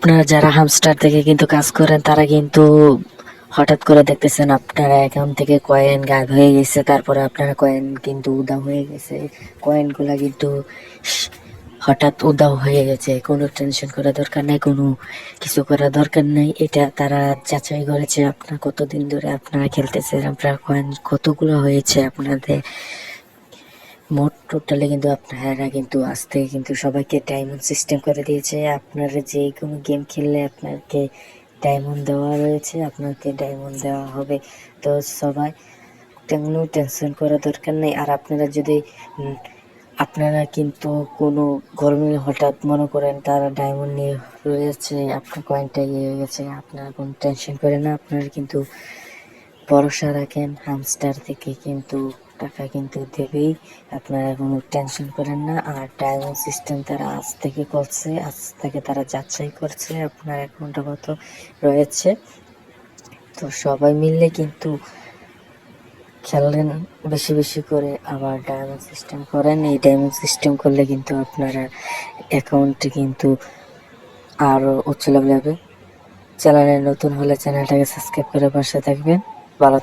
আপনারা যারা হামস্টার থেকে কিন্তু কাজ করেন তারা কিন্তু হঠাৎ করে দেখতেছেন আপনার অ্যাকাউন্ট থেকে কয়েন গায়েব হয়ে গেছে, তারপরে আপনারা কয়েন কিন্তু উধাও হয়ে গেছে। কয়েনগুলা কিন্তু হঠাৎ উধাও হয়ে গেছে, কোনো টেনশন করা দরকার নাই, কোনো কিছু করা দরকার নাই। এটা তারা যাচাই করেছে আপনার কতদিন ধরে আপনারা খেলতেছেন, আপনার কয়েন কতগুলো হয়েছে আপনাদের মোট টোটালে। কিন্তু আপনারা কিন্তু আজ থেকে কিন্তু সবাইকে ডায়মন্ড সিস্টেম করে দিয়েছে। আপনারা যে কোনো গেম খেললে আপনাকে ডায়মন্ড দেওয়া রয়েছে, আপনাকে ডায়মন্ড দেওয়া হবে। তো সবাই কোনো টেনশন করা দরকার নেই। আর আপনারা যদি আপনারা কিন্তু কোনো গরমে হঠাৎ মনে করেন তারা ডায়মন্ড নিয়ে রয়েছে, আপনার কয়েনটা ইয়ে হয়ে গেছে, আপনারা কোনো টেনশন করেন না। আপনারা কিন্তু ভরসা রাখেন, হামস্টার থেকে কিন্তু টাকা কিন্তু দেবেই, আপনারা কোনো টেনশন করেন না। আর ডায়মন্ড সিস্টেম তারা আজ থেকে করছে, আজ থেকে তারা যাচাই করছে আপনার অ্যাকাউন্টে কত রয়েছে। তো সবাই মিললে কিন্তু খেলেন বেশি বেশি করে, আবার ডায়মন্ড সিস্টেম করেন। এই ডায়মন্ড সিস্টেম করলে কিন্তু আপনারা অ্যাকাউন্টে কিন্তু আরও উচ্চ লেভেল হবে। চ্যানেলে নতুন হলে চ্যানেলটাকে সাবস্ক্রাইব করে পাশে থাকবেন। ভালো